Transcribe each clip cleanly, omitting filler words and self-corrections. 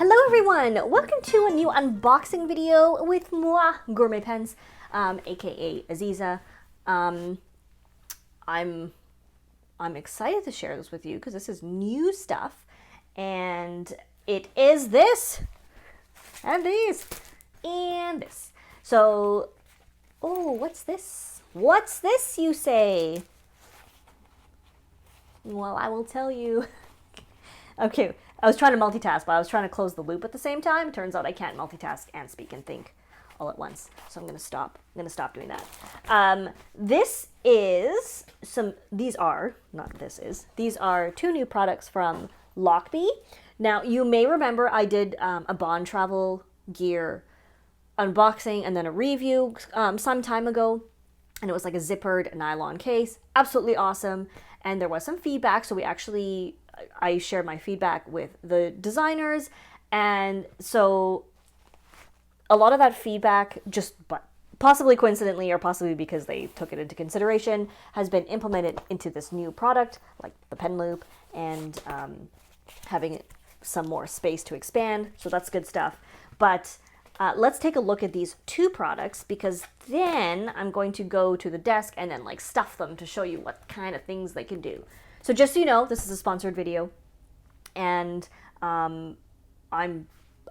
Hello everyone! Welcome to a new unboxing video with moi, Gourmet Pens, aka Aziza. I'm excited to share this with you because this is new stuff, and it is this, and these, and this. So, oh, what's this? What's this, you say? Well, I will tell you. Okay, I was trying to multitask, but I was trying to close the loop at the same time. Turns out I can't multitask and speak and think all at once. So I'm going to stop. I'm going to stop doing that. These are two new products from Lochby. Now, you may remember I did a Bond travel gear unboxing and then a review some time ago. And it was like a zippered nylon case. Absolutely awesome. And there was some feedback, so I shared my feedback with the designers, and so a lot of that feedback, but possibly coincidentally or possibly because they took it into consideration, has been implemented into this new product, like the pen loop, and having some more space to expand, so that's good stuff. But let's take a look at these two products, because then I'm going to go to the desk and then stuff them to show you what kind of things they can do. So just so you know, this is a sponsored video, and I'm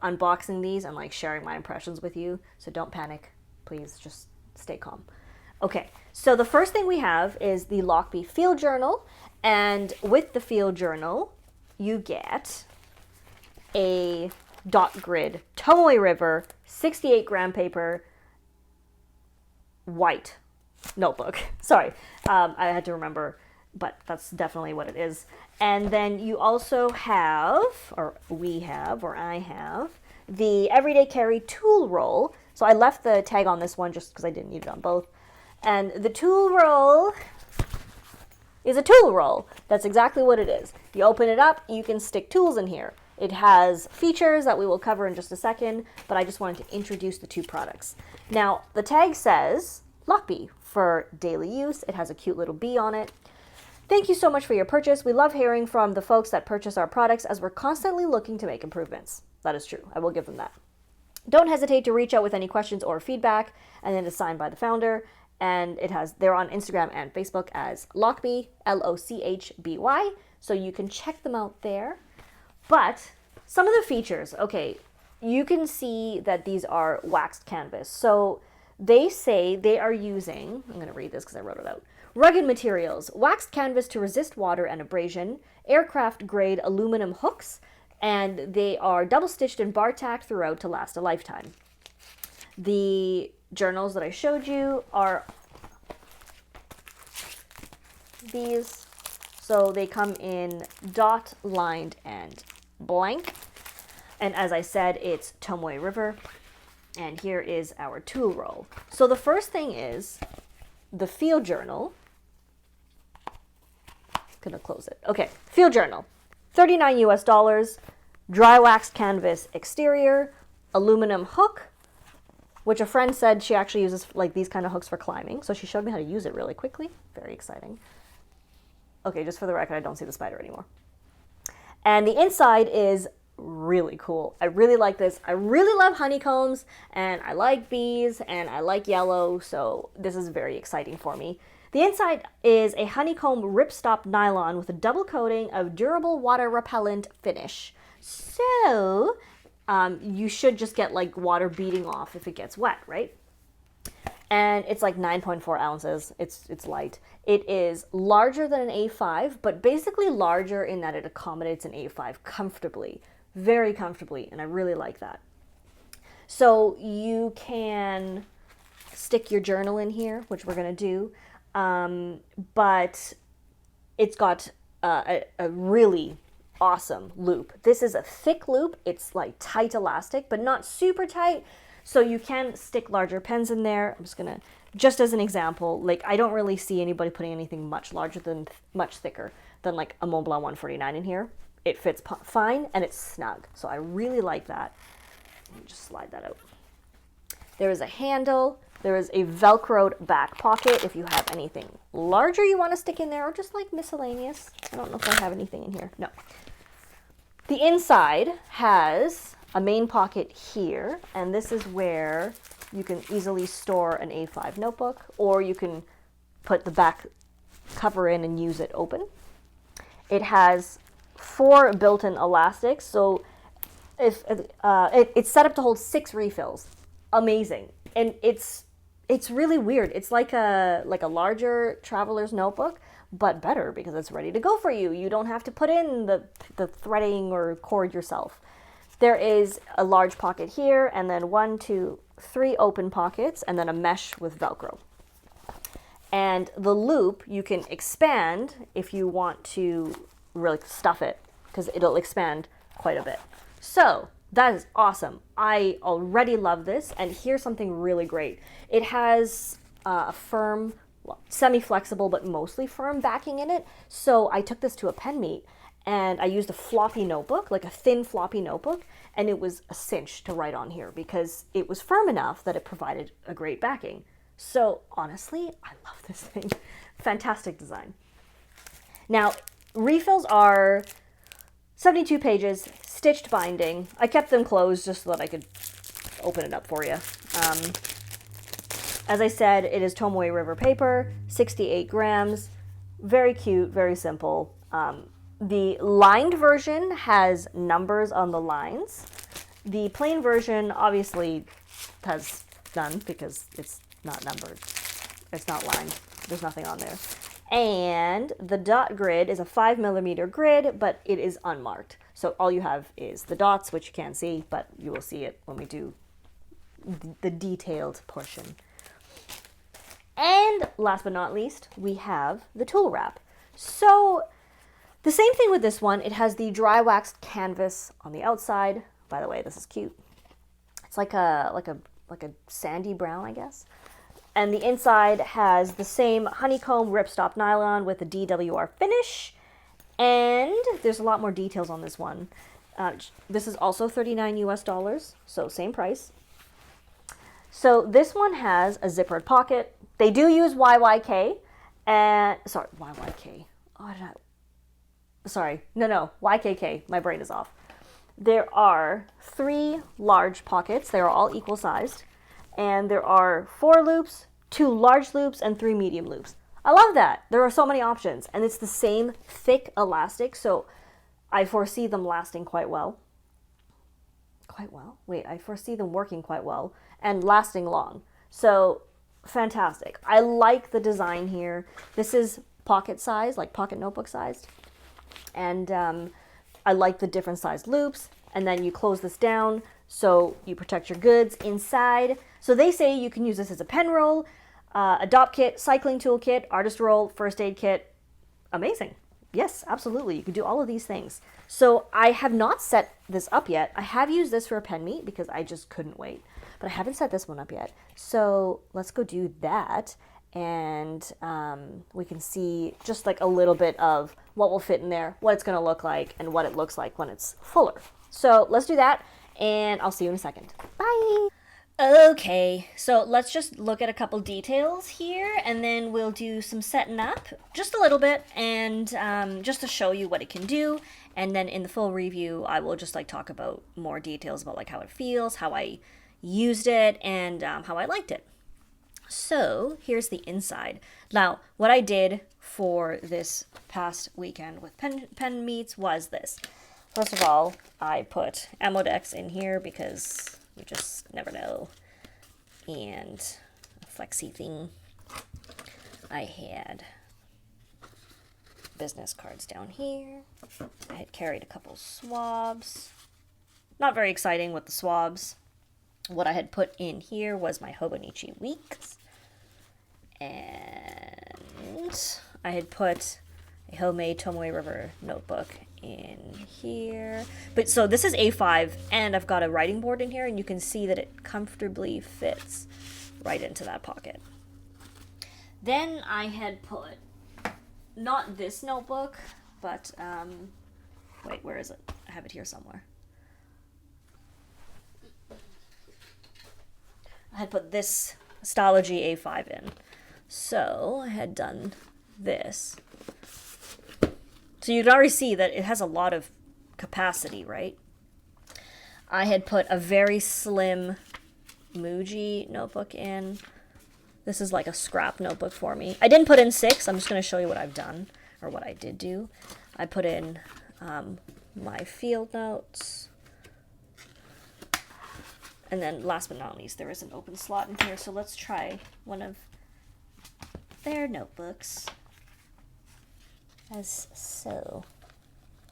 unboxing these and sharing my impressions with you, so don't panic. Please just stay calm. Okay, so the first thing we have is the Lochby Field Journal, and with the Field Journal, you get a dot grid Tomoe River 68 gram paper white notebook. Sorry, I had to remember, but that's definitely what it is. And then you also have, or I have, the Everyday Carry Tool Roll. So I left the tag on this one just because I didn't need it on both. And the tool roll is a tool roll. That's exactly what it is. You open it up, you can stick tools in here. It has features that we will cover in just a second, but I just wanted to introduce the two products. Now, the tag says Lochby for daily use. It has a cute little bee on it. Thank you so much for your purchase. We love hearing from the folks that purchase our products, as we're constantly looking to make improvements. That is true. I will give them that. Don't hesitate to reach out with any questions or feedback, and then it's signed by the founder. And they're on Instagram and Facebook as Lochby, Lochby. So you can check them out there. But some of the features, okay, you can see that these are waxed canvas. So they say they are using, I'm going to read this because I wrote it out, rugged materials, waxed canvas to resist water and abrasion, aircraft grade aluminum hooks, and they are double stitched and bar tacked throughout to last a lifetime. The journals that I showed you are these. So they come in dot, lined, and blank. And as I said, it's Tomoe River. And here is our tool roll. So the first thing is the Field Journal. Gonna close it. Okay, Field Journal. $39 US, dry waxed canvas exterior, aluminum hook, which a friend said she actually uses these kind of hooks for climbing. So she showed me how to use it really quickly. Very exciting. Okay, just for the record, I don't see the spider anymore. And the inside is really cool. I really like this. I really love honeycombs, and I like bees, and I like yellow, so this is very exciting for me. The inside is a honeycomb ripstop nylon with a double coating of durable water repellent finish. So you should just get water beating off if it gets wet, right? And it's 9.4 ounces. It's light. It is larger than an A5, but basically larger in that it accommodates an A5 comfortably, very comfortably, and I really like that. So you can stick your journal in here, which we're going to do, but it's got a really awesome loop. This is a thick loop. It's tight elastic, but not super tight. So you can stick larger pens in there. I'm just gonna, just as an example, I don't really see anybody putting anything much thicker than a Mont Blanc 149 in here. It fits fine and it's snug. So I really like that. Let me just slide that out. There is a handle. There is a Velcroed back pocket if you have anything larger you want to stick in there, or just miscellaneous. I don't know if I have anything in here. No. The inside has a main pocket here, and this is where you can easily store an A5 notebook, or you can put the back cover in and use it open. It has 4 built-in elastics, so if it's set up to hold 6 refills. Amazing. And it's really weird. It's like a larger traveler's notebook, but better because it's ready to go for you. You don't have to put in the threading or cord yourself. There is a large pocket here, and then 1, 2, 3 open pockets, and then a mesh with Velcro. And the loop you can expand if you want to really stuff it, because it'll expand quite a bit. So that is awesome. I already love this. And here's something really great. It has a firm, semi-flexible, but mostly firm backing in it. So I took this to a pen meet and I used a floppy notebook, like a thin floppy notebook, and it was a cinch to write on here because it was firm enough that it provided a great backing. So honestly, I love this thing. Fantastic design. Now, refills are 72 pages, stitched binding. I kept them closed just so that I could open it up for you. As I said, it is Tomoe River paper, 68 grams. Very cute, very simple. The lined version has numbers on the lines. The plain version obviously has none because it's not numbered. It's not lined. There's nothing on there. And the dot grid is a 5mm grid, but it is unmarked. So all you have is the dots, which you can't see, but you will see it when we do the detailed portion. And last but not least, we have the tool wrap. So the same thing with this one. It has the dry waxed canvas on the outside. By the way, this is cute. It's like a sandy brown, I guess. And the inside has the same honeycomb ripstop nylon with a DWR finish. And there's a lot more details on this one. This is also $39 US, so same price. So this one has a zippered pocket. They do use YYK. YYK. No, YKK. My brain is off. There are 3 large pockets. They are all equal sized. And there are 4 loops, 2 large loops, and 3 medium loops. I love that. There are so many options, and it's the same thick elastic, so I foresee them lasting quite well. I foresee them working quite well and lasting long. So fantastic. I like the design here. This is pocket size, like pocket notebook sized, and I like the different sized loops. And then you close this down so you protect your goods inside. So they say you can use this as a pen roll, a dop kit, cycling tool kit, artist roll, first aid kit. Amazing. Yes, absolutely. You could do all of these things. So I have not set this up yet. I have used this for a pen meet because I just couldn't wait. But I haven't set this one up yet. So let's go do that. And we can see just like a little bit of what will fit in there, what it's going to look like, and what it looks like when it's fuller. So let's do that, and I'll see you in a second. Bye! Okay, so let's just look at a couple details here, and then we'll do some setting up, just a little bit, and just to show you what it can do. And then in the full review, I will just like talk about more details about like how it feels, how I used it, and how I liked it. So here's the inside. Now, what I did for this past weekend with pen meets was this. First of all, I put Amodex in here because you just never know. And a flexi thing. I had business cards down here. I had carried a couple swabs. Not very exciting with the swabs. What I had put in here was my Hobonichi Weeks. And I had put a homemade Tomoe River notebook in here. But so this is A5, and I've got a writing board in here, and you can see that it comfortably fits right into that pocket. Then I had put, not this notebook, but, wait, where is it? I have it here somewhere. I had put this Stalogy A5 in. So I had done this. So you can already see that it has a lot of capacity, right? I had put a very slim Muji notebook in. This is like a scrap notebook for me. I didn't put in 6. I'm just going to show you what I've done, or what I did do. I put in my field notes. And then last but not least, there is an open slot in here. So let's try one of their notebooks. As so.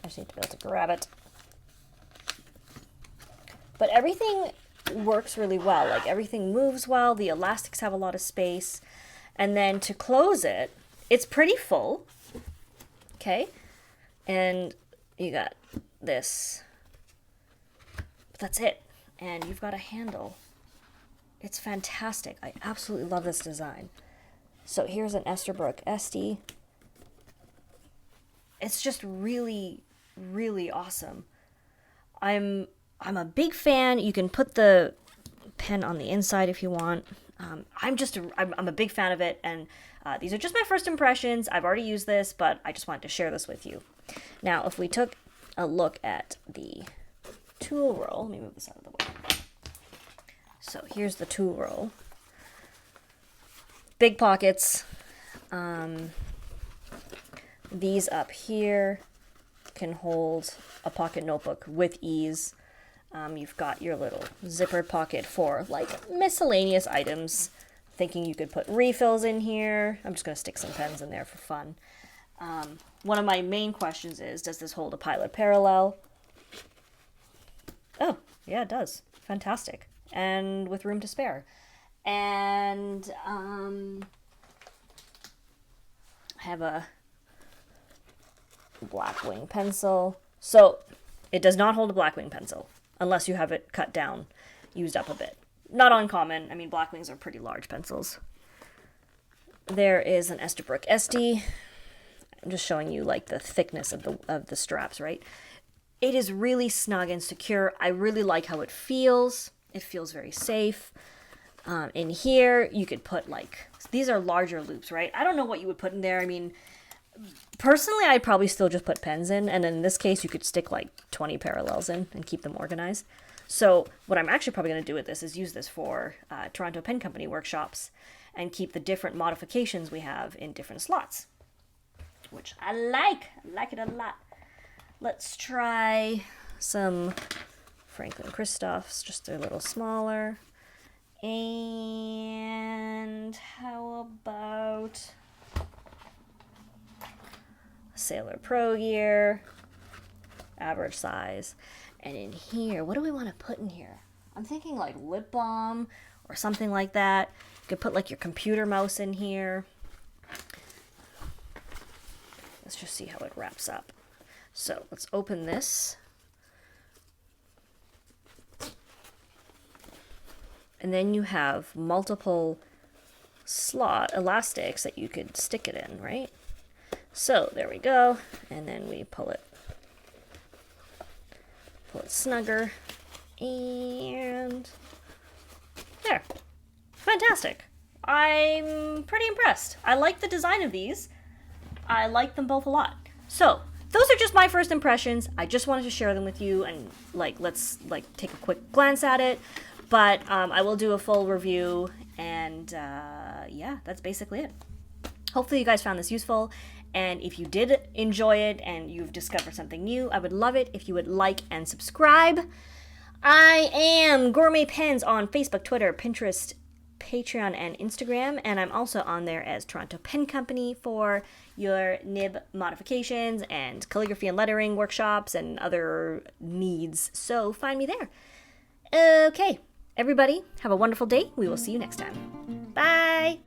I just need to be able to grab it. But everything works really well. Like, everything moves well. The elastics have a lot of space. And then to close it, it's pretty full. Okay? And you got this. But that's it. And you've got a handle. It's fantastic. I absolutely love this design. So here's an Esterbrook Esty. It's just really, really awesome. I'm a big fan. You can put the pen on the inside if you want. I'm a big fan of it, and these are just my first impressions. I've already used this, but I just wanted to share this with you. Now, if we took a look at the tool roll, let me move this out of the way. So here's the tool roll. Big pockets. These up here can hold a pocket notebook with ease. You've got your little zippered pocket for like miscellaneous items. Thinking you could put refills in here. I'm just going to stick some pens in there for fun. One of my main questions is, does this hold a Pilot Parallel? Oh, yeah, it does. Fantastic. And with room to spare. And I have a Blackwing pencil. So it does not hold a Blackwing pencil unless you have it cut down, used up a bit. Not uncommon. I mean, Blackwings are pretty large pencils. There is an Esterbrook Esty. I'm just showing you like the thickness of the straps, right? It is really snug and secure. I really like how it feels. It feels very safe. In here, you could put like, these are larger loops, right? I don't know what you would put in there. I mean, personally, I'd probably still just put pens in. And in this case, you could stick like 20 parallels in and keep them organized. So what I'm actually probably going to do with this is use this for Toronto Pen Company workshops and keep the different modifications we have in different slots, which I like. I like it a lot. Let's try some Franklin Christophs, just a little smaller. And how about Sailor Pro Gear, average size. And in here, what do we want to put in here? I'm thinking like lip balm or something like that. You could put like your computer mouse in here. Let's just see how it wraps up. So let's open this. And then you have multiple slot elastics that you could stick it in, right? So there we go. And then we pull it snugger. And there. Fantastic. I'm pretty impressed. I like the design of these. I like them both a lot. So those are just my first impressions. I just wanted to share them with you and let's take a quick glance at it. But I will do a full review, and yeah, that's basically it. Hopefully you guys found this useful, and if you did enjoy it and you've discovered something new, I would love it if you would like and subscribe. I am Gourmet Pens on Facebook, Twitter, Pinterest, Patreon, and Instagram, and I'm also on there as Toronto Pen Company for your nib modifications and calligraphy and lettering workshops and other needs, so find me there. Okay, everybody, have a wonderful day. We will see you next time. Bye!